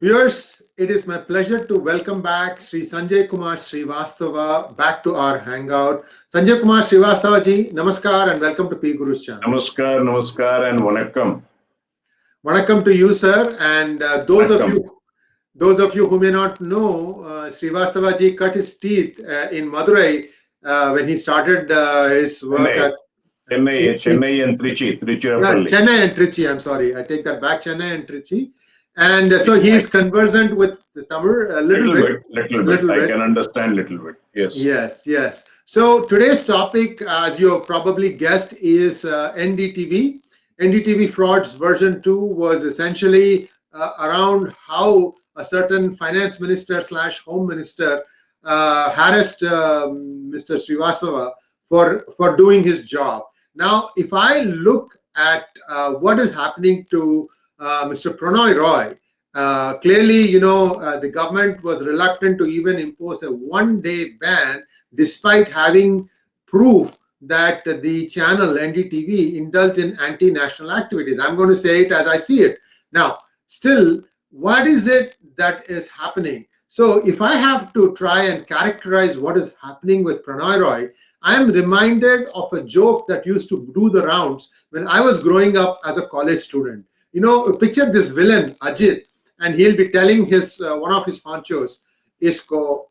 Viewers, it is my pleasure to welcome back Sri Sanjay Kumar Srivastava back to our hangout. Sanjay Kumar Srivastava ji, namaskar and welcome to PGurus channel. Namaskar and vanakkam. Vanakkam to you, sir. And those of you who may not know, Srivastava ji cut his teeth in Madurai when he started his work at Chennai and Trichy. Chennai and Trichy, I'm sorry. I take that back, Chennai and Trichy. And so he is conversant with the Tamil a little bit. I can understand little bit. Yes. So today's topic, as you have probably guessed, is NDTV. NDTV frauds version 2 was essentially around how a certain finance minister / home minister harassed Mr. Srivastava for doing his job. Now, if I look at what is happening to Mr. Prannoy Roy, clearly, the government was reluctant to even impose a one-day ban despite having proof that the channel NDTV indulged in anti-national activities. I'm going to say it as I see it. Now, still, what is it that is happening? So if I have to try and characterize what is happening with Prannoy Roy, I am reminded of a joke that used to do the rounds when I was growing up as a college student. Picture this villain, Ajit, and he'll be telling his one of his honchos, isko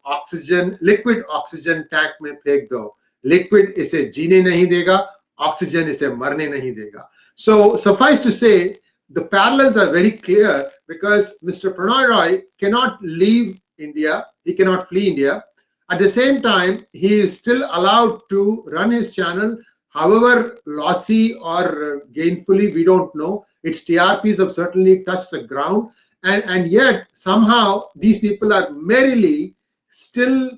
liquid oxygen tank mein phek do. Liquid ise jeene nahi dega, oxygen ise marne nahi dega. So suffice to say, the parallels are very clear because Mr. Prannoy Roy cannot leave India, he cannot flee India. At the same time, he is still allowed to run his channel, however lossy or gainfully, we don't know. Its TRPs have certainly touched the ground. And yet, somehow, these people are merrily still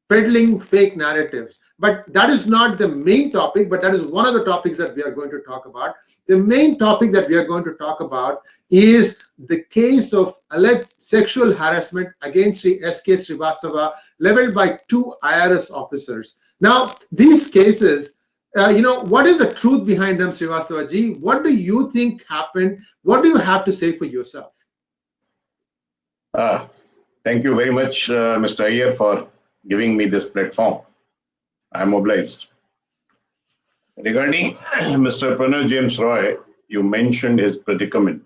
peddling fake narratives. But that is not the main topic, but that is one of the topics that we are going to talk about. The main topic that we are going to talk about is the case of alleged sexual harassment against S K Srivastava leveled by 2 IRS officers. Now, these cases, what is the truth behind them, Srivastava ji? What do you think happened? What do you have to say for yourself? Thank you very much, Mr. Iyer, for giving me this platform. I am obliged. Regarding Mr. Prannoy James Roy, you mentioned his predicament.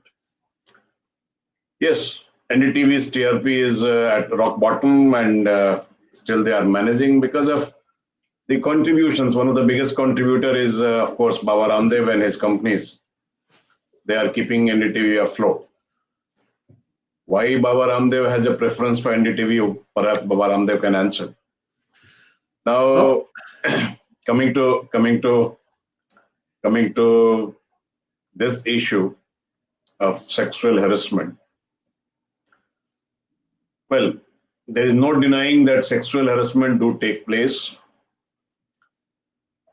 Yes, NDTV's TRP is at rock bottom, and still they are managing because of the contributions. One of the biggest contributor is, of course, Baba Ramdev and his companies. They are keeping NDTV afloat. Why Baba Ramdev has a preference for NDTV, perhaps Baba Ramdev can answer. Now, coming to this issue of sexual harassment. Well, there is no denying that sexual harassment do take place,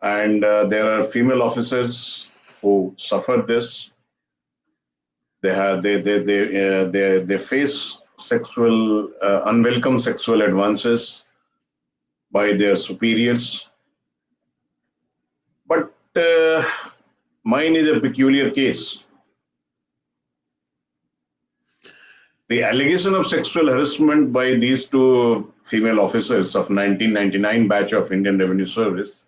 and there are female officers who suffer this. They face sexual unwelcome sexual advances by their superiors. But mine is a peculiar case. The allegation of sexual harassment by these 2 female officers of 1999 batch of Indian Revenue Service,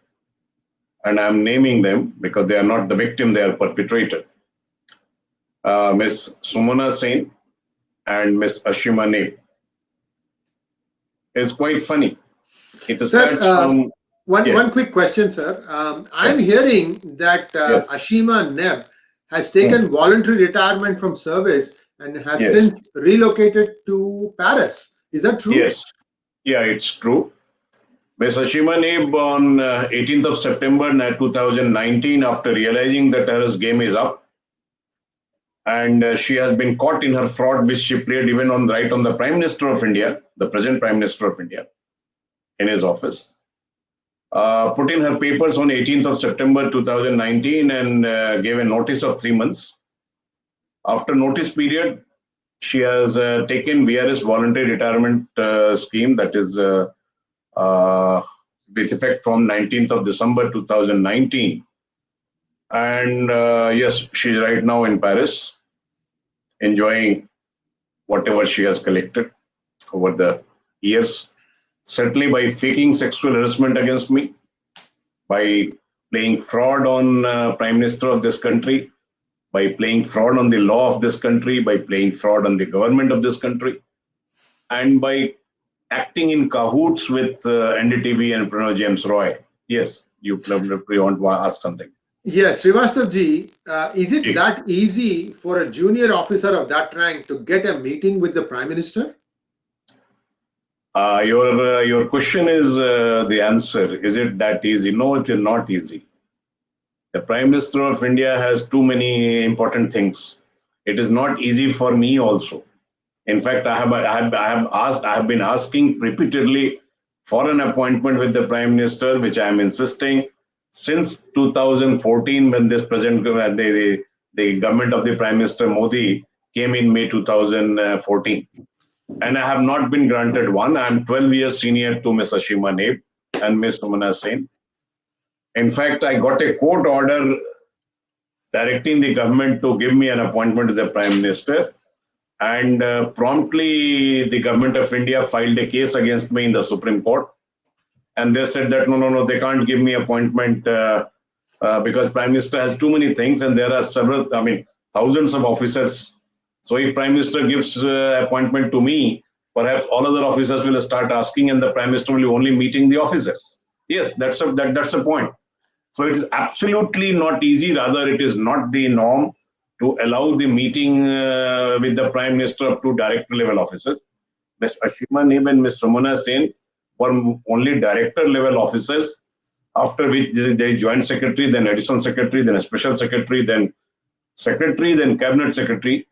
and I am naming them because they are not the victim, they are perpetrator. Ms. Sumana Sen and Ms. Ashima Naib. It's quite funny. It starts from... One quick question, sir. I'm hearing that Ashima Neb has taken voluntary retirement from service and has since relocated to Paris. Is that true? Yes. Yeah, it's true. Ms. Ashima Naib on 18th of September 2019, after realizing that her game is up, and she has been caught in her fraud, which she played even on the Prime Minister of India, the present Prime Minister of India, in his office. Put in her papers on 18th of September 2019 and gave a notice of 3 months. After notice period, she has taken VRS voluntary retirement scheme, that is with effect from 19th of December 2019. And yes, she's right now in Paris, enjoying whatever she has collected over the years, certainly by faking sexual harassment against me, by playing fraud on Prime Minister of this country, by playing fraud on the law of this country, by playing fraud on the government of this country, and by acting in cahoots with NDTV and Pranav James Roy. Yes, you probably want to ask something. Yes, Srivastava ji, is it Ji. that easy for a junior officer of that rank to get a meeting with the Prime Minister? Your question is the answer. Is it that easy? No, it is not easy. The Prime Minister of India has too many important things. It is not easy for me also. In fact, I have been asking repeatedly for an appointment with the Prime Minister, which I am insisting since 2014, when this the government of the Prime Minister Modi came in May 2014. And I have not been granted one. I am 12 years senior to Ms. Ashima Neb and Ms. Sumana Sen. In fact, I got a court order directing the government to give me an appointment to the Prime Minister. And promptly, the government of India filed a case against me in the Supreme Court. And they said that, no, they can't give me appointment because Prime Minister has too many things and there are thousands of officers. So if Prime Minister gives appointment to me, perhaps all other officers will start asking and the Prime Minister will be only meeting the officers. Yes, that's a point. So it is absolutely not easy. Rather, it is not the norm to allow the meeting with the Prime Minister up to director level officers. Ms. Ashima Neb and Ms. Sumana Sen were only director level officers, after which there is joint secretary, then additional secretary, then a special secretary, then cabinet secretary.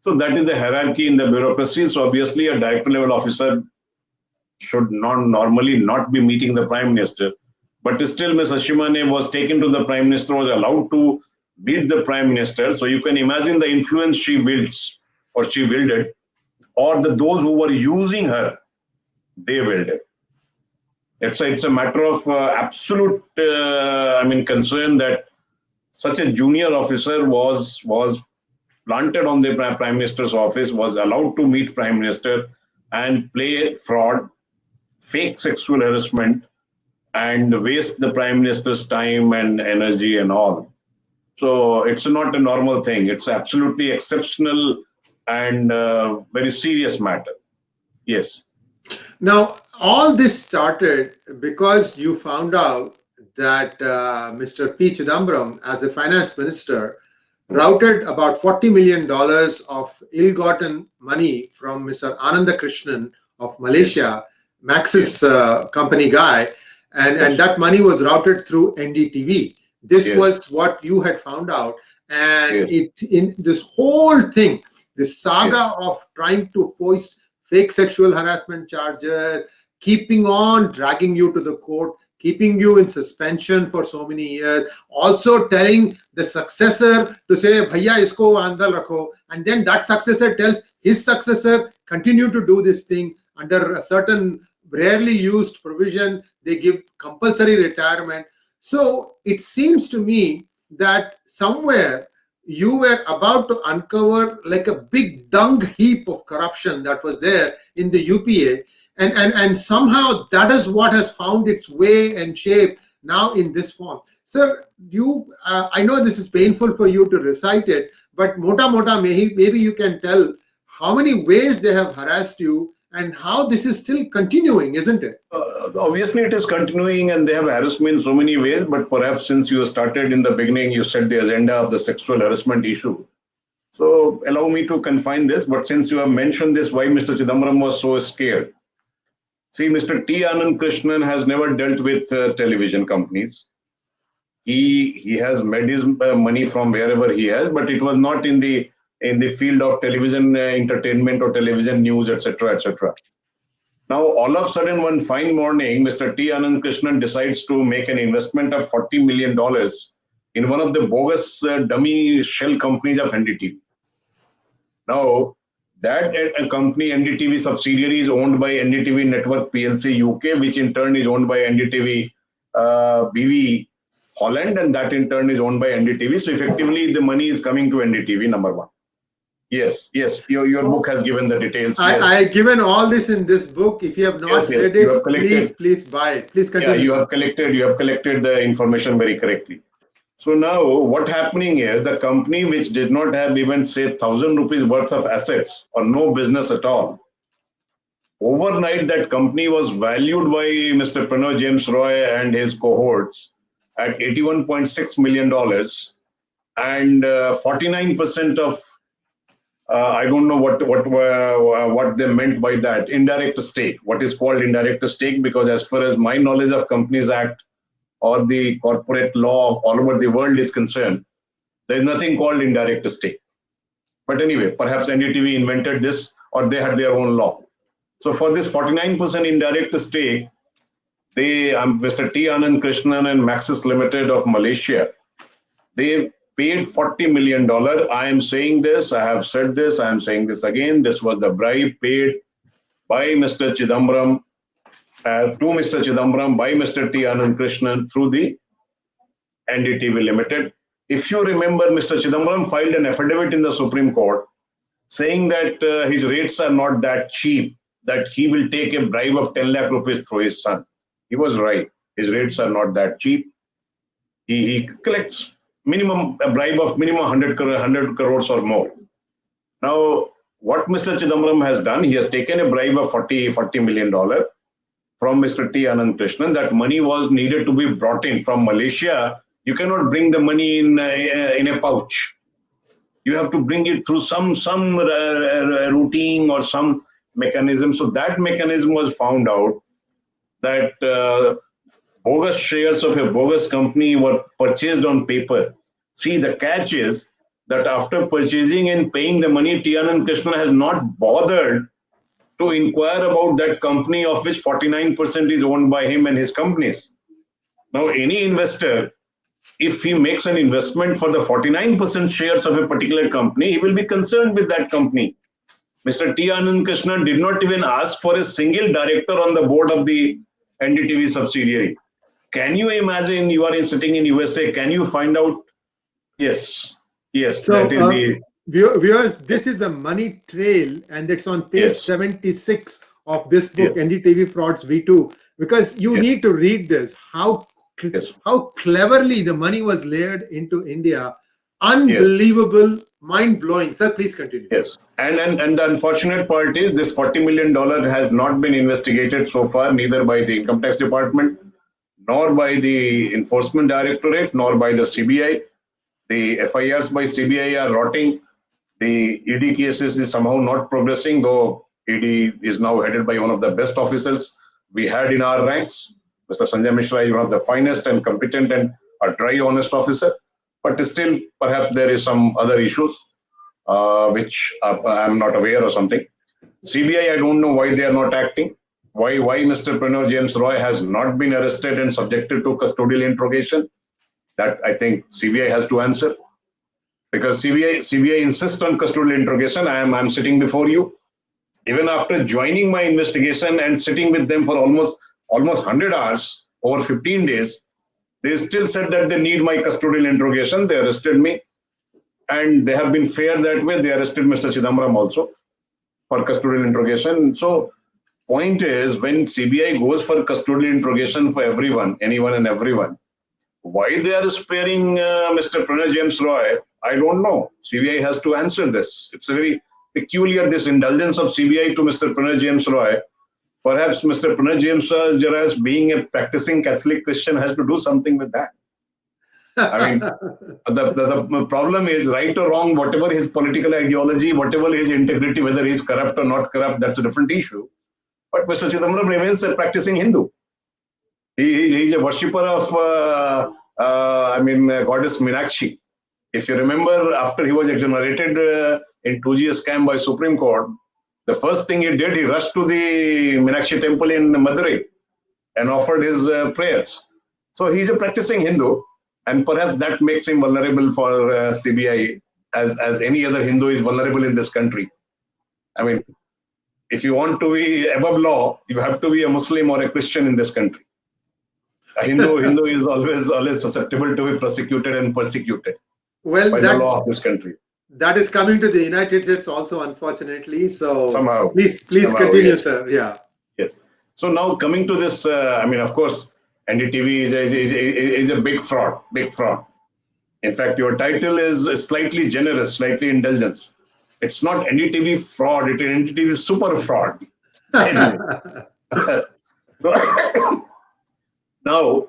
So that is the hierarchy in the bureaucracy. So obviously a director level officer should normally not be meeting the Prime Minister. But still Ms. Ashima Neb was taken to the Prime Minister, was allowed to meet the Prime Minister. So you can imagine the influence she wields or she wielded, or those who were using her, they wielded. It's a matter of absolute concern that such a junior officer was planted on the Prime Minister's office, was allowed to meet Prime Minister and play fraud, fake sexual harassment, and waste the Prime Minister's time and energy and all. So it's not a normal thing. It's absolutely exceptional and very serious matter. Yes. Now, all this started because you found out that Mr. P. Chidambaram, as a finance minister, routed about $40 million of ill-gotten money from Mr. Ananda Krishnan of Malaysia, Maxis company guy, and that money was routed through NDTV. This was what you had found out. And in this whole thing, this saga of trying to foist fake sexual harassment charges, keeping on dragging you to the court, keeping you in suspension for so many years, also telling the successor to say, Bhaiya, isko andal rakho. And then that successor tells his successor, continue to do this thing under a certain rarely used provision. They give compulsory retirement. So it seems to me that somewhere you were about to uncover like a big dung heap of corruption that was there in the UPA. And somehow that is what has found its way and shape now in this form. Sir, I know this is painful for you to recite it, but maybe you can tell how many ways they have harassed you and how this is still continuing, isn't it? Obviously, it is continuing and they have harassed me in so many ways, but perhaps since you started in the beginning, you set the agenda of the sexual harassment issue. So allow me to confine this, but since you have mentioned this, why Mr. Chidambaram was so scared. See, Mr. T. Anand Krishnan has never dealt with television companies. He has made his money from wherever he has, but it was not in the field of television entertainment or television news, etc., etc. Now, all of a sudden, one fine morning, Mr. T. Anand Krishnan decides to make an investment of $40 million in one of the bogus dummy shell companies of NDTV. Now, That a company, NDTV subsidiary, is owned by NDTV Network PLC UK, which in turn is owned by NDTV BV Holland, and that in turn is owned by NDTV. So effectively, the money is coming to NDTV, number one. Yes, your book has given the details. Yes. I given all this in this book. If you have not Yes, read you have it, collected, please buy it. Please yeah, continue. you have collected the information very correctly. So now what happening is the company which did not have even say 1,000 rupees worth of assets or no business at all, overnight that company was valued by Mr. Pranav James Roy and his cohorts at $81.6 million, and 49% of I don't know what they meant by that indirect stake. What is called indirect stake? Because as far as my knowledge of Companies Act or the corporate law all over the world is concerned, there is nothing called indirect stake. But anyway, perhaps NDTV invented this, or they had their own law. So for this 49% indirect stake, they, Mr. T. Anand Krishnan and Maxis Limited of Malaysia, they paid $40 million. I am saying this, I have said this, I am saying this again. This was the bribe paid by Mr. Chidambaram, to Mr. Chidambaram by Mr. T. Anand Krishnan through the NDTV Limited. If you remember, Mr. Chidambaram filed an affidavit in the Supreme Court saying that his rates are not that cheap, that he will take a bribe of 10 lakh rupees through his son. He was right. His rates are not that cheap. He collects a bribe of minimum 100 crores or more. Now, what Mr. Chidambaram has done, he has taken a bribe of $40 million from Mr. T. Anand Krishnan. That money was needed to be brought in from Malaysia. You cannot bring the money in a pouch. You have to bring it through some routine or some mechanism. So that mechanism was found out that bogus shares of a bogus company were purchased on paper. See, the catch is that after purchasing and paying the money, T. Anand Krishna has not bothered to inquire about that company of which 49% is owned by him and his companies. Now, any investor, if he makes an investment for the 49% shares of a particular company, he will be concerned with that company. Mr. T. Anand Krishnan did not even ask for a single director on the board of the NDTV subsidiary. Can you imagine you are sitting in USA? Can you find out? Yes, So, that is the viewers, this is the money trail, and it's on page 76 of this book, NDTV Frauds V2. Because you need to read this. How cleverly the money was layered into India. Unbelievable, mind-blowing. Sir, please continue. Yes, and the unfortunate part is this $40 million has not been investigated so far, neither by the Income Tax Department, nor by the Enforcement Directorate, nor by the CBI. The FIRs by CBI are rotting. The ED cases is somehow not progressing, though ED is now headed by one of the best officers we had in our ranks. Mr. Sanjay Mishra is one of the finest and competent and a dry, honest officer. But still, perhaps there is some other issues which I'm not aware or something. CBI, I don't know why they are not acting. Why Mr. Pranav James Roy has not been arrested and subjected to custodial interrogation. That I think CBI has to answer, because CBI insists on custodial interrogation. I'm sitting before you. Even after joining my investigation and sitting with them for almost 100 hours over 15 days, they still said that they need my custodial interrogation. They arrested me, and they have been fair that way. They arrested Mr. Chidambaram also for custodial interrogation. So point is, when CBI goes for custodial interrogation for everyone, anyone and everyone, why they are sparing Mr. Pranav James Roy, I don't know. CBI has to answer this. It's very peculiar, this indulgence of CBI to Mr. Pranav James Roy. Perhaps Mr. Pranav James Roy, being a practicing Catholic Christian, has to do something with that. I mean, the problem is, right or wrong, whatever his political ideology, whatever his integrity, whether he's corrupt or not corrupt, that's a different issue. But Mr. Chidambaram remains a practicing Hindu. He's a worshipper of, goddess Meenakshi. If you remember, after he was exonerated in 2G scam by Supreme Court, the first thing he did, he rushed to the Meenakshi temple in Madurai and offered his prayers. So he's a practicing Hindu, and perhaps that makes him vulnerable for CBI, as any other Hindu is vulnerable in this country. I mean, if you want to be above law, you have to be a Muslim or a Christian in this country. A Hindu is always susceptible to be prosecuted and persecuted Well, by the law of this country. that is coming to the United States also, unfortunately. So Somehow, please continue, yes. sir. Yeah. Yes. So now coming to this, I mean, of course, NDTV is a big fraud, big fraud. In fact, your title is slightly generous, slightly indulgence. It's not NDTV fraud, it is NDTV super fraud. Anyway. So, now,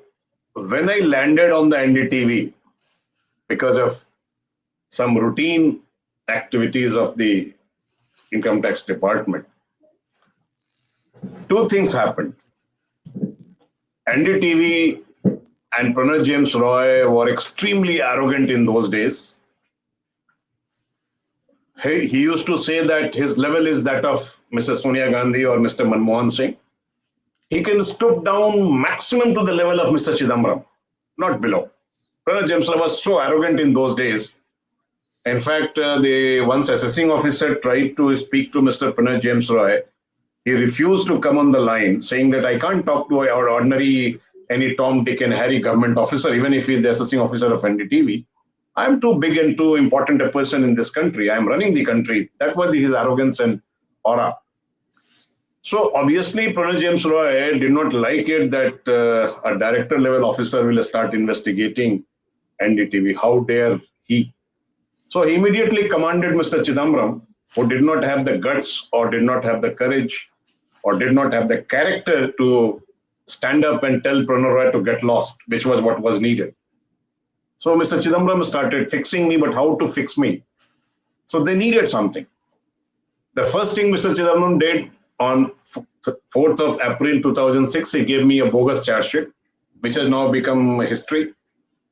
when I landed on the NDTV, because of some routine activities of the income tax department, two things happened. NDTV and Pranay James Roy were extremely arrogant in those days. He used to say that his level is that of Mr. Sonia Gandhi or Mr. Manmohan Singh. He can stoop down maximum to the level of Mr. Chidambaram, not below. Pranay James Roy was so arrogant in those days. In fact, the once assessing officer tried to speak to Mr. Pranay James Roy. He refused to come on the line, saying that I can't talk to our ordinary any Tom, Dick, and Harry government officer, even if he's the assessing officer of NDTV. I'm too big and too important a person in this country. I'm running the country. That was his arrogance and aura. So obviously, Pranay James Roy did not like it that a director level officer will start investigating NDTV. How dare he? So he immediately commanded Mr. Chidambaram, who did not have the guts or did not have the courage or did not have the character to stand up and tell Pranay Roy to get lost, which was what was needed. So Mr. Chidambaram started fixing me, but how to fix me? So they needed something. The first thing Mr. Chidambaram did on 4th of April 2006, he gave me a bogus charge sheet, which has now become history.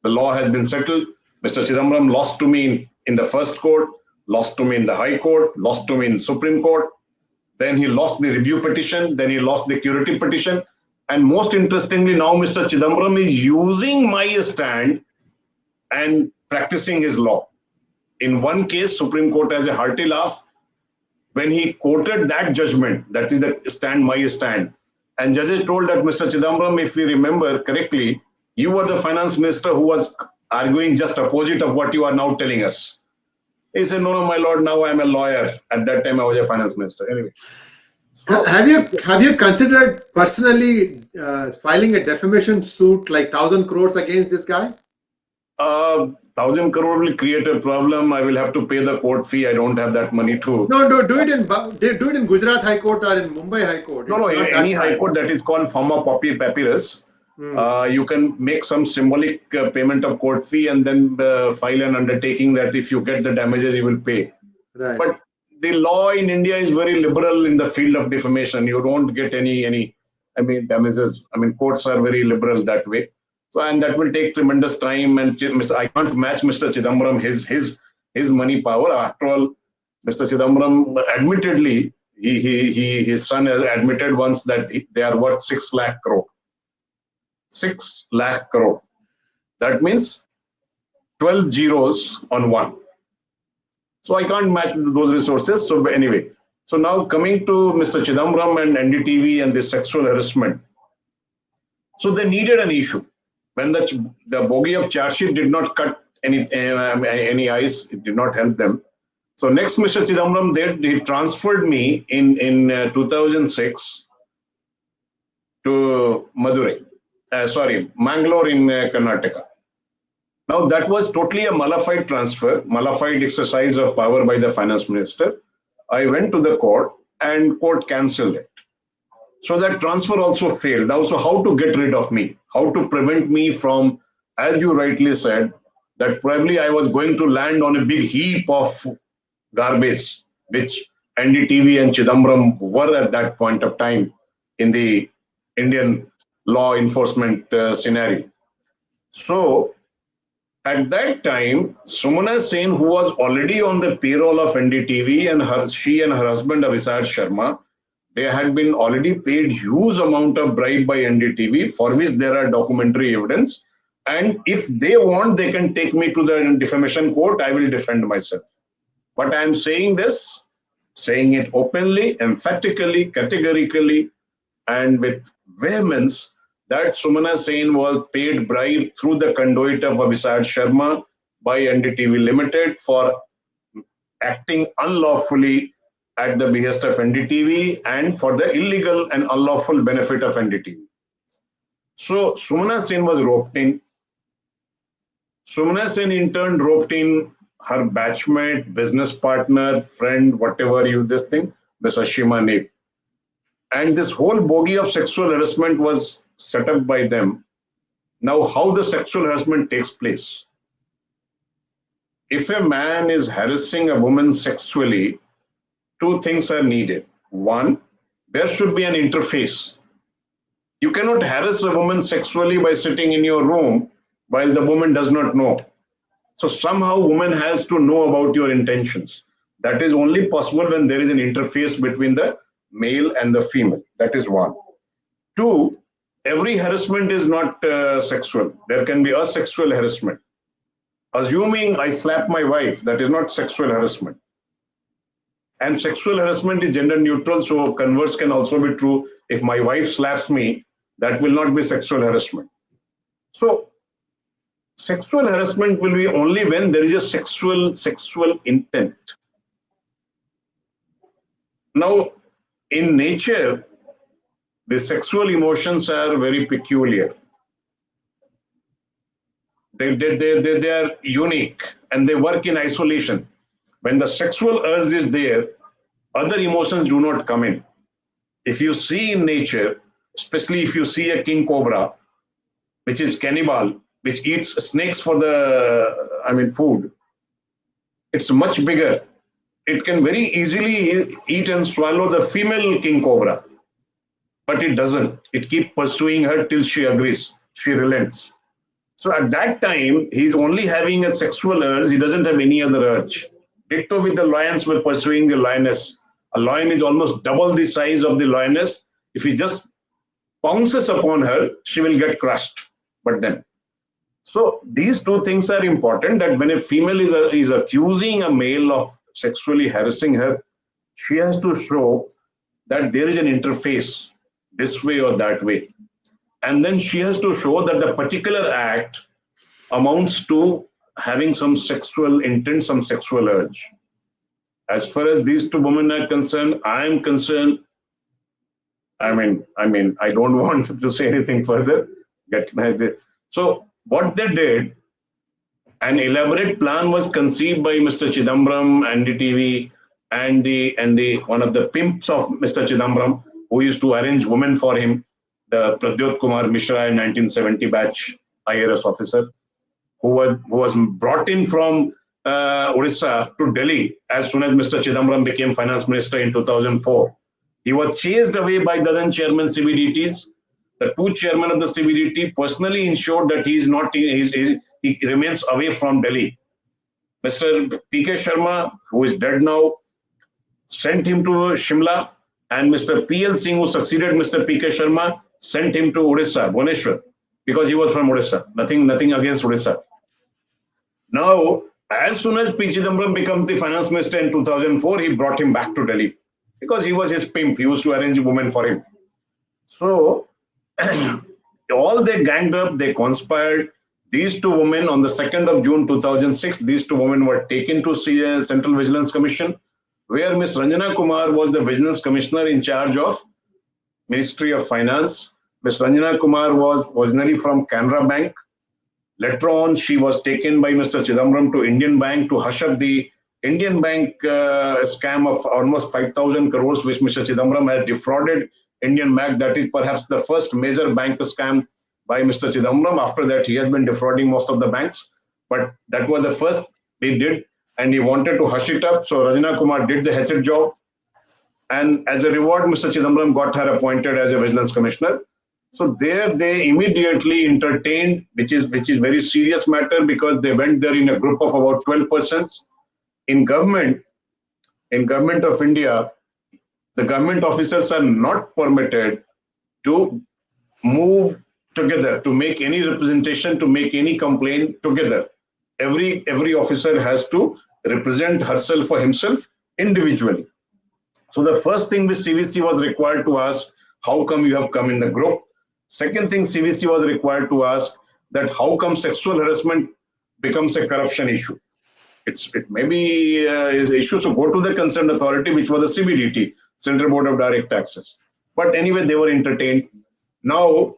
The law has been settled. Mr. Chidambaram lost to me in the first court, lost to me in the High Court, lost to me in Supreme Court. Then he lost the review petition. Then he lost the curative petition. And most interestingly, now Mr. Chidambaram is using my stand and practicing his law. In one case, Supreme Court has a hearty laugh when he quoted that judgment, that is the stand, my stand. And judges told that Mr. Chidambaram, if we remember correctly, you were the finance minister who was arguing just opposite of what you are now telling us. He said, no, my lord, now I'm a lawyer. At that time, I was a finance minister. Anyway. So, have you considered personally filing a defamation suit like 1,000 crores against this guy? 1,000 crore will create a problem. I will have to pay the court fee. I don't have that money to. No, do it in Gujarat High Court or in Mumbai High Court. No, any high court that is called forma papyrus. You can make some symbolic payment of court fee and then file an undertaking that if you get the damages, you will pay. Right. But the law in India is very liberal in the field of defamation. You don't get any damages. Courts are very liberal that way. So, and that will take tremendous time. And I can't match Mr. Chidambaram, his money power. After all, Mr. Chidambaram, admittedly, his son has admitted once that they are worth 6 lakh crore. 6 lakh crore. That means 12 zeros on one. So I can't match those resources. So anyway, so now coming to Mr. Chidambaram and NDTV and the sexual harassment. So they needed an issue. When the bogey of charge sheet did not cut any ice, it did not help them. So next, Mr. Chidambaram, he transferred me in 2006 to Mangalore in Karnataka. Now that was totally a malified transfer, malified exercise of power by the finance minister. I went to the court and court cancelled it. So that transfer also failed. Now, so how to get rid of me? How to prevent me from, as you rightly said, that probably I was going to land on a big heap of garbage, which NDTV and Chidambaram were at that point of time in the Indian law enforcement scenario. So at that time, Sumana Sen, who was already on the payroll of NDTV, and she and her husband Avisar Sharma, they had been already paid huge amount of bribe by NDTV, for which there are documentary evidence. And if they want, they can take me to the defamation court. I will defend myself. But I am saying this saying it openly, emphatically, categorically, and with vehemence that Sumana Sen was paid bribe through the conduit of Abhisar Sharma by NDTV Limited for acting unlawfully at the behest of NDTV and for the illegal and unlawful benefit of NDTV. So Sumana Sen was roped in. Sumana Sen in turn roped in her batchmate, business partner, friend, whatever you this thing, Ms. Ashima Naik. And this whole bogey of sexual harassment was set up by them. Now, how the sexual harassment takes place? If a man is harassing a woman sexually, two things are needed. One, there should be an interface. You cannot harass a woman sexually by sitting in your room while the woman does not know. So somehow woman has to know about your intentions. That is only possible when there is an interface between the male and the female. That is one. Two, every harassment is not sexual. There can be asexual harassment. Assuming I slap my wife, that is not sexual harassment. And sexual harassment is gender neutral, so converse can also be true. If my wife slaps me, that will not be sexual harassment. So sexual harassment will be only when there is a sexual intent. Now, in nature, the sexual emotions are very peculiar. They are unique and they work in isolation. When the sexual urge is there, other emotions do not come in. If you see in nature, especially if you see a king cobra, which is cannibal, which eats snakes for the food, it's much bigger. It can very easily eat and swallow the female king cobra, but it doesn't. It keeps pursuing her till she agrees, she relents. So at that time, he's only having a sexual urge, he doesn't have any other urge. Ditto with the lions were pursuing the lioness. A lion is almost double the size of the lioness. If he just pounces upon her, she will get crushed. But then, so these two things are important, that when a female is accusing a male of sexually harassing her, she has to show that there is an interface this way or that way. And then she has to show that the particular act amounts to having some sexual intent, some sexual urge. As far as these two women are concerned, I am concerned, I don't want to say anything further. So what they did, an elaborate plan was conceived by Mr. Chidambaram, NDTV, and the one of the pimps of Mr. Chidambaram, who used to arrange women for him, the Pradyot Kumar Mishra in 1970 batch IRS officer, who was brought in from Odisha to Delhi as soon as Mr. Chidambaram became finance minister in 2004. He was chased away by the then chairman CBDTs. The two chairmen of the CBDT personally ensured that he remains away from Delhi. Mr. PK Sharma, who is dead now, sent him to Shimla, and Mr. PL Singh, who succeeded Mr. PK Sharma, sent him to Odisha, Bhubaneswar, because he was from Odisha. Nothing against Odisha. Now, as soon as P. Chidambaram becomes the finance minister in 2004, he brought him back to Delhi because he was his pimp. He used to arrange women for him. So, all they ganged up, they conspired. These two women, on the 2nd of June 2006, these two women were taken to Central Vigilance Commission, where Ms. Ranjana Kumar was the Vigilance Commissioner in charge of Ministry of Finance. Ms. Ranjana Kumar was originally from Canara Bank. Later on, she was taken by Mr. Chidambaram to Indian Bank to hush up the Indian Bank scam of almost 5,000 crores, which Mr. Chidambaram had defrauded Indian Bank. That is perhaps the first major bank scam by Mr. Chidambaram. After that, he has been defrauding most of the banks. But that was the first he did, and he wanted to hush it up. So Ranjana Kumar did the hatchet job. And as a reward, Mr. Chidambaram got her appointed as a Vigilance Commissioner. So there they immediately entertained, which is very serious matter, because they went there in a group of about 12 persons. In government of India, the government officers are not permitted to move together, to make any representation, to make any complaint together. Every officer has to represent herself or himself individually. So the first thing which CVC was required to ask, how come you have come in the group? Second thing CVC was required to ask, that how come sexual harassment becomes a corruption issue? It may be is issue to go to the concerned authority, which was the CBDT, Central Board of Direct Taxes. But anyway, they were entertained. Now,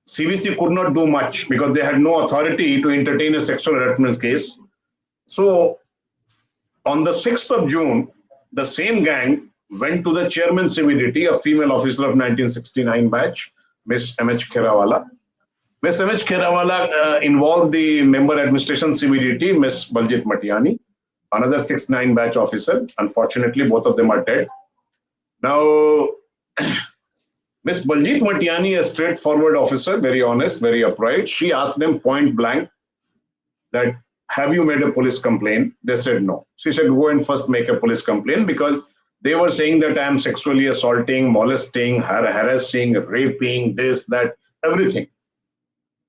CVC could not do much because they had no authority to entertain a sexual harassment case. So, on the 6th of June, the same gang went to the chairman CBDT, a female officer of 1969 batch, Miss M.H. Kherawala. Miss M.H. Kherawala involved the member administration CBDT, Miss Baljit Matiani, another 69 batch officer. Unfortunately, both of them are dead. Now, Miss Baljit Matiani, a straightforward officer, very honest, very upright, she asked them point blank that, have you made a police complaint? They said no. She said, go and first make a police complaint, because they were saying that I am sexually assaulting, molesting, harassing, raping, this, that, everything.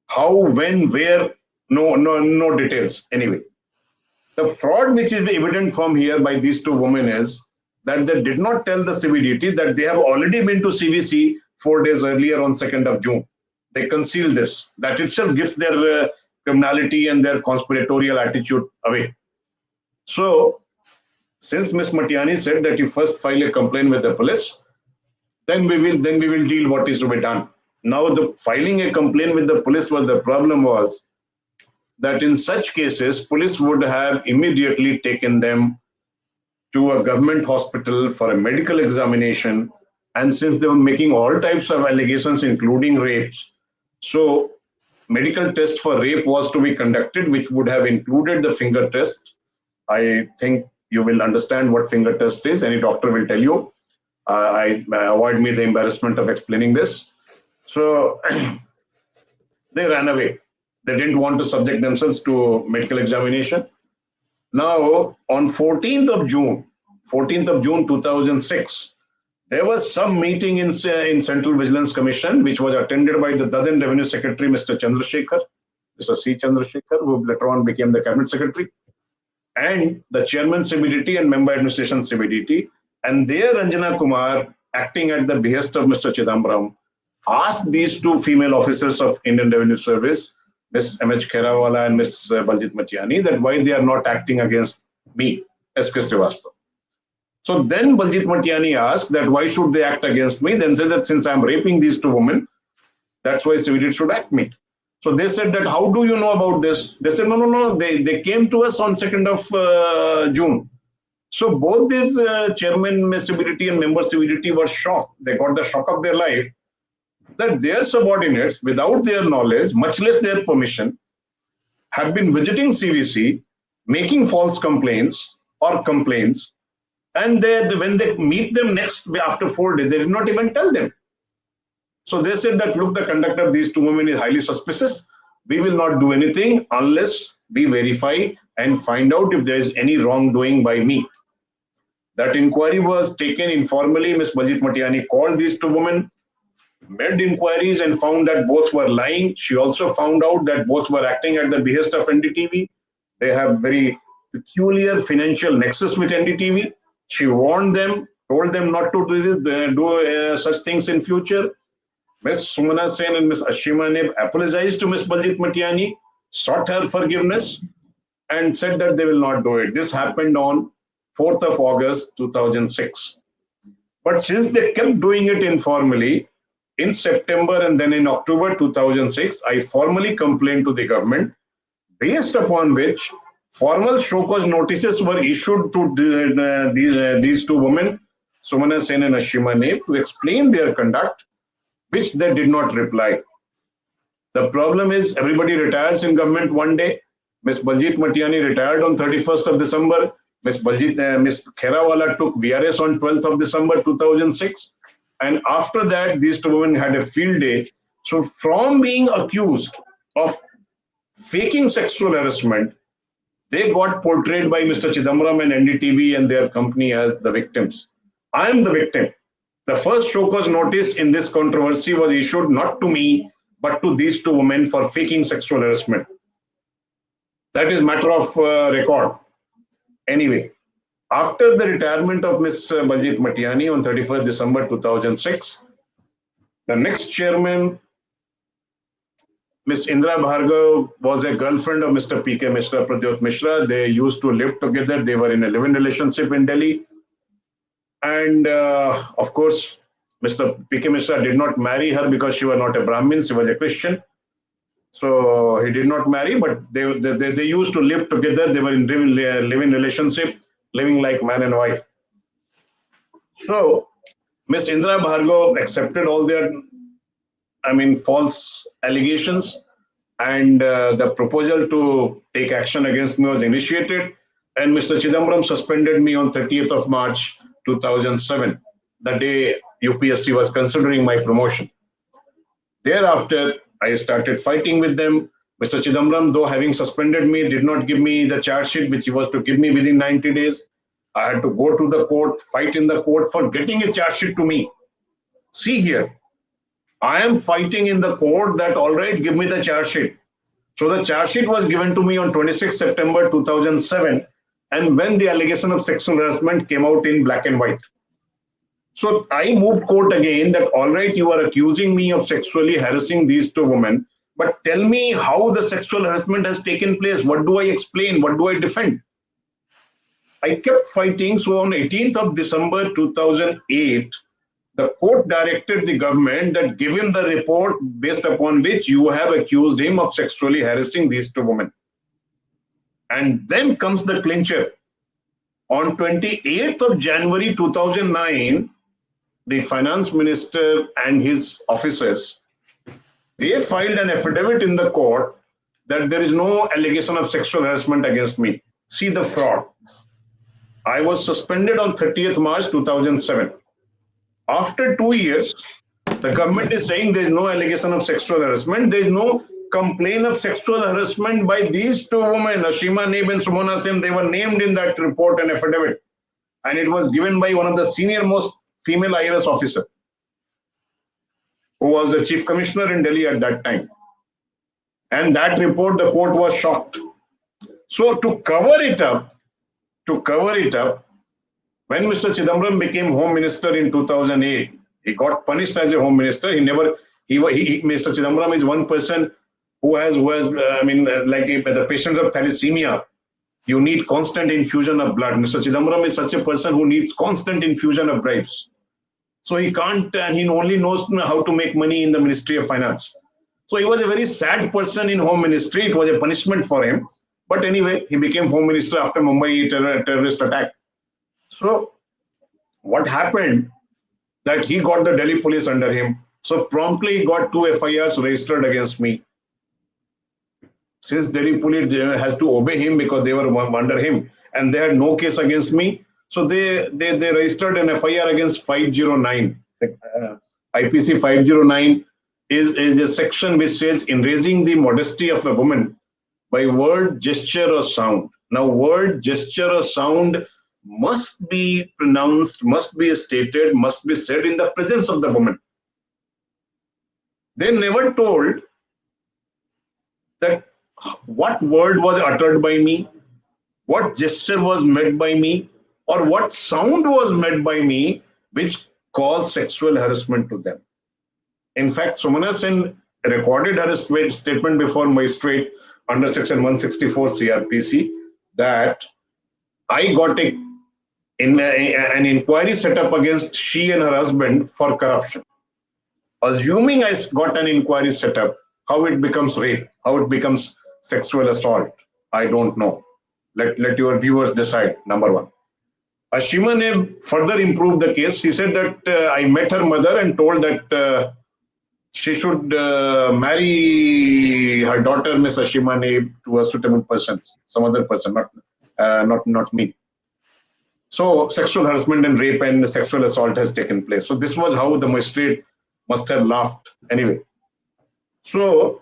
How, when, where, no details. Anyway, the fraud which is evident from here by these two women is that they did not tell the CBDT that they have already been to CVC 4 days earlier on 2nd of June. They concealed this. That itself gives their criminality and their conspiratorial attitude away. So, since Ms. Matiani said that you first file a complaint with the police, then we will deal what is to be done. Now, the filing a complaint with the police, was the problem was that in such cases, police would have immediately taken them to a government hospital for a medical examination. And since they were making all types of allegations, including rapes, so medical test for rape was to be conducted, which would have included the finger test. I think you will understand what finger test is. Any doctor will tell you. I avoid me the embarrassment of explaining this. So they ran away. They didn't want to subject themselves to medical examination. Now, on 14th of June 2006, there was some meeting in Central Vigilance Commission, which was attended by the then Revenue Secretary, Mr. Chandrasekhar, Mr. C. Chandrasekhar, who later on became the Cabinet Secretary, and the Chairman CBDT and Member Administration CBDT. And there, Ranjana Kumar, acting at the behest of Mr. Chidambaram, asked these two female officers of Indian Revenue Service, Ms. M.H. Kherawala and Ms. Baljit Matiani, that why they are not acting against me, S K Srivastava. So then Baljit Matiani asked that why should they act against me? Then said that since I am raping these two women, that's why CBDT should act me. So they said that, how do you know about this? They said, no. They came to us on 2nd of June. So both these chairman CBDT and member CBDT were shocked. They got the shock of their life that their subordinates, without their knowledge, much less their permission, have been visiting CVC, making false complaints, and when they meet them next after 4 days, they did not even tell them. So they said that, look, the conduct of these two women is highly suspicious. We will not do anything unless we verify and find out if there is any wrongdoing by me. That inquiry was taken informally. Ms. Baljit Matiani called these two women, made inquiries, and found that both were lying. She also found out that both were acting at the behest of NDTV. They have very peculiar financial nexus with NDTV. She warned them, told them not to do such things in future. Ms. Sumana Sen and Ms. Ashima Neb apologized to Ms. Baljit Matiani, sought her forgiveness, and said that they will not do it. This happened on 4th of August 2006. But since they kept doing it informally, in September and then in October 2006, I formally complained to the government, based upon which formal show cause notices were issued to these two women, Sumana Sen and Ashima Neb, to explain their conduct, which they did not reply. The problem is everybody retires in government one day. Ms. Baljit Matiani retired on 31st of December. Ms. Kherawala took VRS on 12th of December 2006. And after that, these two women had a field day. So from being accused of faking sexual harassment, they got portrayed by Mr. Chidambaram and NDTV and their company as the victims. I am the victim. The first show cause notice in this controversy was issued not to me, but to these two women for faking sexual harassment. That is matter of record. Anyway, After the retirement of Ms. Baljit Matiani on 31st December 2006, the next chairman, Ms. Indra Bhargav, was a girlfriend of Mr. P.K. Mishra, Pradyot Mishra. They used to live together. They were in a live-in relationship in Delhi. And of course, Mr. P.K. Mishra did not marry her because she was not a Brahmin, she was a Christian. So he did not marry, but they used to live together. They were in live-in relationship, living like man and wife. So Miss Indra Bhargav accepted all their, false allegations, and the proposal to take action against me was initiated. And Mr. Chidambaram suspended me on 30th of March 2007, the day UPSC was considering my promotion. Thereafter, I started fighting with them. Mr. Chidambaram, though having suspended me, did not give me the charge sheet which he was to give me within 90 days. I had to go to the court, fight in the court for getting a charge sheet to me. See here, I am fighting in the court that, all right, give me the charge sheet. So the charge sheet was given to me on 26 September 2007, and when the allegation of sexual harassment came out in black and white. So I moved court again that, all right, you are accusing me of sexually harassing these two women, but tell me how the sexual harassment has taken place. What do I explain? What do I defend? I kept fighting. So on 18th of December 2008, the court directed the government that give him the report based upon which you have accused him of sexually harassing these two women. And then comes the clincher. On 28th of January 2009, the finance minister and his officers, they filed an affidavit in the court that there is no allegation of sexual harassment against me. See the fraud. I was suspended on 30th March 2007. After 2 years, the government is saying there is no allegation of sexual harassment. There is no complaint of sexual harassment by these two women, Ashima Naib and Sumona Sem. They were named in that report and affidavit. And it was given by one of the senior most female IRS officer, who was the chief commissioner in Delhi at that time. And that report, the court was shocked. So to cover it up, when Mr. Chidambaram became Home Minister in 2008, he got punished as a Home Minister. Mr. Chidambaram is one person who has, like the patients of thalassemia, you need constant infusion of blood. Mr. Chidambaram is such a person who needs constant infusion of bribes. So he can't, and he only knows how to make money in the Ministry of Finance. So he was a very sad person in Home Ministry. It was a punishment for him. But anyway, he became Home Minister after Mumbai terrorist attack. So what happened that he got the Delhi police under him. So promptly he got 2 FIRs registered against me. Since Delhi police has to obey him because they were under him and they had no case against me. So they registered an FIR against 509. IPC 509 is a section which says in raising the modesty of a woman by word, gesture or sound. Now word, gesture or sound must be pronounced, must be stated, must be said in the presence of the woman. They never told that what word was uttered by me, what gesture was made by me, or what sound was made by me which caused sexual harassment to them. In fact, Sumana Sen recorded her statement before magistrate under section 164 CRPC that I got an inquiry set up against she and her husband for corruption. Assuming I got an inquiry set up, how it becomes rape, how it becomes sexual assault, I don't know. Let your viewers decide, number one. Ashima Naib further improved the case. She said that I met her mother and told that she should marry her daughter, Miss Ashima Naib, to a suitable person, some other person, not me. So sexual harassment and rape and sexual assault has taken place. So this was how the magistrate must have laughed anyway. So,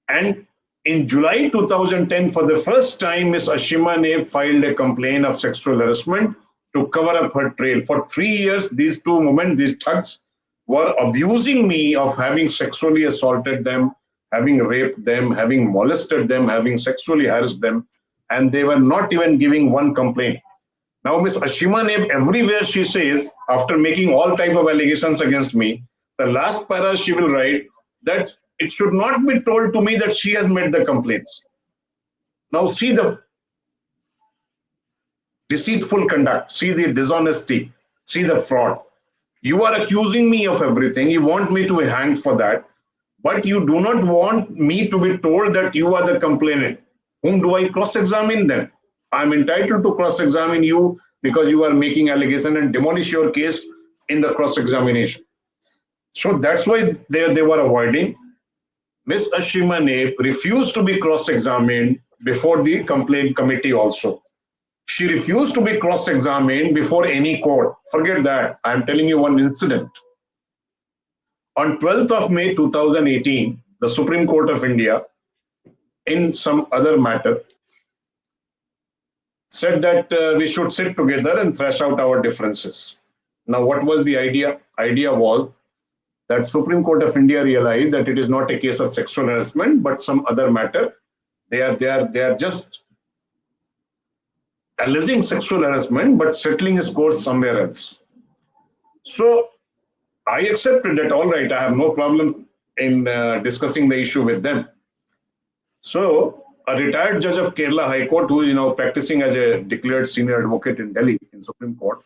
and in July 2010, for the first time, Miss Ashima Naib filed a complaint of sexual harassment to cover up her trail. For 3 years, these two women, these thugs, were abusing me of having sexually assaulted them, having raped them, having molested them, having sexually harassed them, and they were not even giving one complaint. Now, Miss Ashima Neb, everywhere she says, after making all type of allegations against me, the last para she will write that it should not be told to me that she has made the complaints. Now, see the deceitful conduct, see the dishonesty, see the fraud. You are accusing me of everything. You want me to be hanged for that, but you do not want me to be told that you are the complainant. Whom do I cross-examine then? I'm entitled to cross-examine you because you are making allegation and demolish your case in the cross-examination. So that's why they were avoiding. Miss Ashima Nape refused to be cross-examined before the complaint committee also. She refused to be cross-examined before any court. Forget that. I'm telling you one incident. On 12th of May 2018, the Supreme Court of India, in some other matter, said that we should sit together and thrash out our differences. Now, what was the idea? Idea was that Supreme Court of India realized that it is not a case of sexual harassment, but some other matter. They are just alleging sexual harassment, but settling scores somewhere else. So I accepted that, all right, I have no problem in discussing the issue with them. So a retired judge of Kerala High Court, who is now practicing as a declared senior advocate in Delhi in Supreme Court,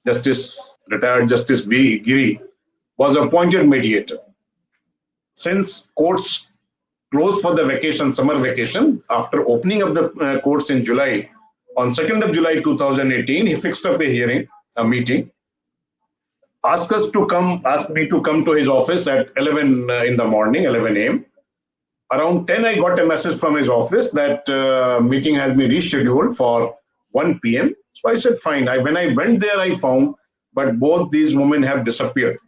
retired Justice V. Giri, was appointed mediator. Since courts closed for the vacation, summer vacation, after opening of the courts in July, on 2nd of July 2018, he fixed up a meeting, asked me to come to his office at 11 in the morning, 11 a.m. Around 10, I got a message from his office that meeting has been rescheduled for 1 p.m. So I said, fine. When I went there, I found, but both these women have disappeared.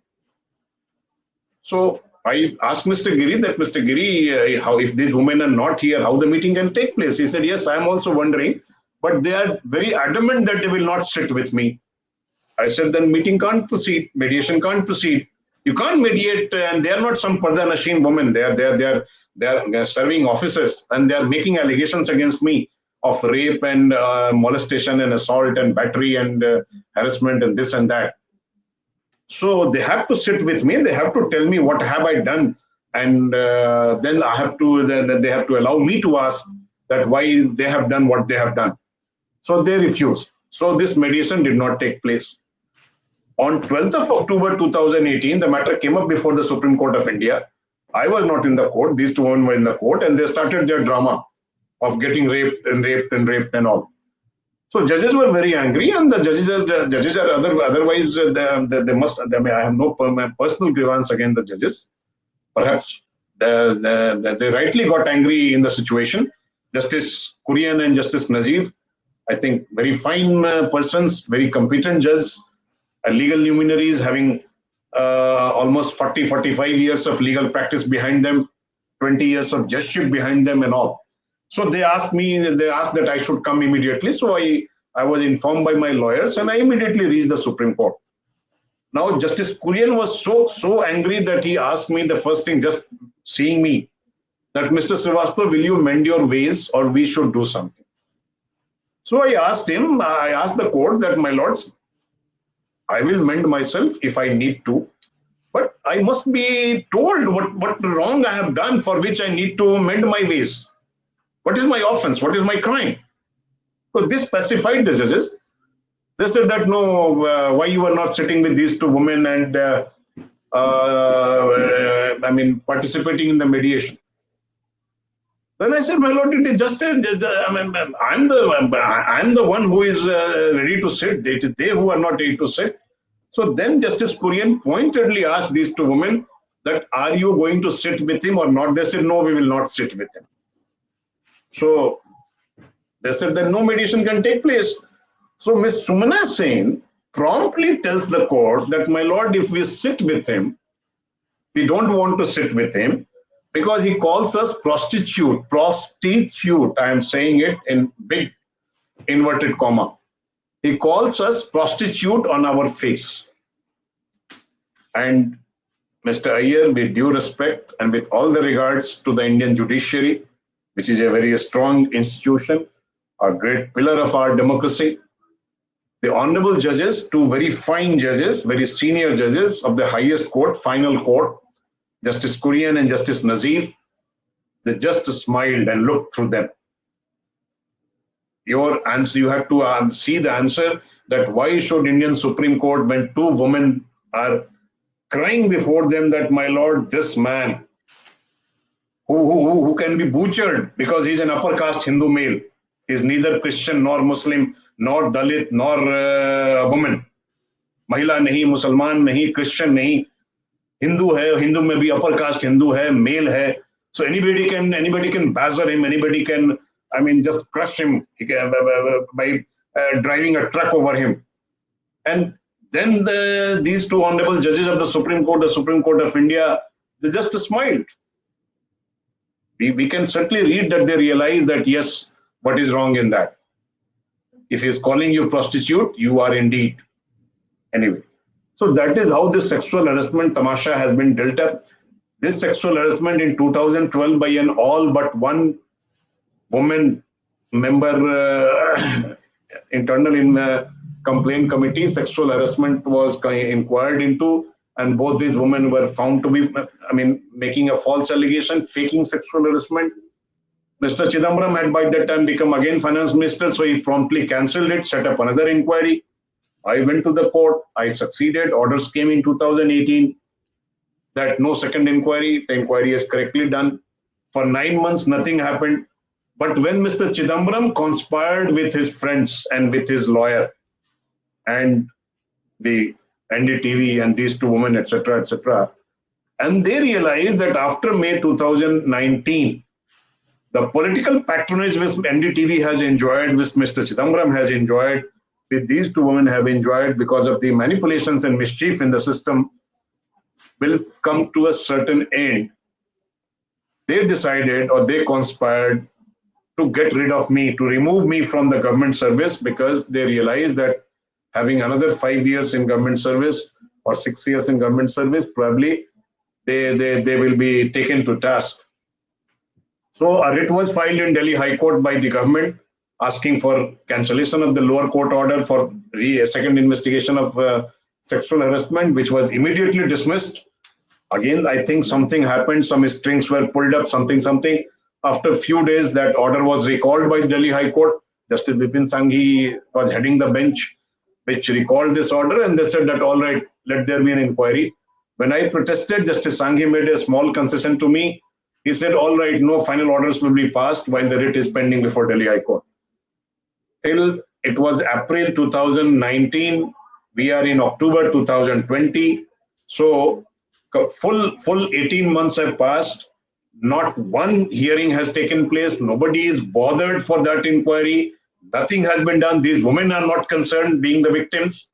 So I asked Mr. Giri that, Mr. Giri, how if these women are not here, how the meeting can take place? He said, yes, I'm also wondering, but they are very adamant that they will not sit with me. I said, then meeting can't proceed, mediation can't proceed. You can't mediate, and they are not some Parda Nashin women. They are serving officers, and they are making allegations against me of rape and molestation and assault and battery and harassment and this and that. So they have to sit with me. They have to tell me what have I done, and then I have to. Then they have to allow me to ask that why they have done what they have done. So they refused. So this mediation did not take place. On 12th of October 2018, the matter came up before the Supreme Court of India. I was not in the court. These two women were in the court, and they started their drama of getting raped and all. So judges were very angry, and the judges are otherwise they must. I have no personal grievance against the judges. Perhaps they rightly got angry in the situation. Justice Kurian and Justice Nazir, I think, very fine persons, very competent judges, legal luminaries having almost 45 years of legal practice behind them, 20 years of judgeship behind them and all. So they asked that I should come immediately. So I was informed by my lawyers, and I immediately reached the Supreme Court. Now, Justice Kurian was so angry that he asked me the first thing, just seeing me, that Mr. Srivastava, will you mend your ways or we should do something? So I asked the court that, my lords, I will mend myself if I need to, but I must be told what wrong I have done for which I need to mend my ways. What is my offense? What is my crime? So this pacified the judges. They said that no, why you are not sitting with these two women and participating in the mediation. Then I said, my lord, it is just I'm the one who is ready to sit. It is they who are not ready to sit. So then Justice Kurian pointedly asked these two women that, are you going to sit with him or not? They said, no, we will not sit with him. So they said that no mediation can take place. So Ms. Sumana Sen promptly tells the court that, my lord, if we sit with him, we don't want to sit with him because he calls us prostitute. I am saying it in big inverted comma. He calls us prostitute on our face. And Mr. Iyer, with due respect and with all the regards to the Indian judiciary, which is a very strong institution, a great pillar of our democracy, The honorable judges, two very fine judges, very senior judges of the highest court, final court, Justice Kurian and Justice Nazir, they just smiled and looked through them. Your answer, you have to see the answer, that why should Indian Supreme Court, when two women are crying before them that, my lord, this man who can be butchered because he's an upper caste Hindu male, he's neither Christian nor Muslim nor Dalit nor a woman, महिला नहीं, मुसलमान नहीं, Christian नहीं, Hindu है, Hindu में भी upper caste Hindu है, male है, so anybody can buzzer him, anybody can, I mean, just crush him by driving a truck over him. And then these two honorable judges of the Supreme Court of India, they just smiled. We can certainly read that they realize that, yes, what is wrong in that? If he is calling you prostitute, you are indeed. Anyway, so that is how this sexual harassment tamasha has been dealt up. This sexual harassment in 2012 by an all but one woman member, internal in complaint committee, sexual harassment was inquired into, and both these women were found to be, I mean, making a false allegation, faking sexual harassment. Mr. Chidambaram had by that time become again finance minister, so he promptly cancelled it, set up another inquiry. I went to the court, I succeeded, orders came in 2018 that no second inquiry, the inquiry is correctly done. For 9 months, nothing happened. But when Mr. Chidambaram conspired with his friends and with his lawyer and the NDTV and these two women, etc., and they realized that after May 2019, the political patronage which NDTV has enjoyed, which Mr. Chidambaram has enjoyed, with these two women have enjoyed because of the manipulations and mischief in the system, will come to a certain end. They decided, or they conspired, to get rid of me, to remove me from the government service, because they realized that having another 5 years in government service or 6 years in government service, probably they will be taken to task. So a writ was filed in Delhi High Court by the government asking for cancellation of the lower court order for a second investigation of sexual harassment, which was immediately dismissed. Again, I think something happened, some strings were pulled up, something. After a few days, that order was recalled by Delhi High Court. Justice Bipin Sanghi was heading the bench, which recalled this order, and they said that, all right, let there be an inquiry. When I protested, Justice Sanghi made a small concession to me. He said, all right, no final orders will be passed while the writ is pending before Delhi High Court. Till it was April 2019, we are in October 2020. So full 18 months have passed. Not one hearing has taken place. Nobody is bothered for that inquiry. Nothing has been done. These women are not concerned being the victims.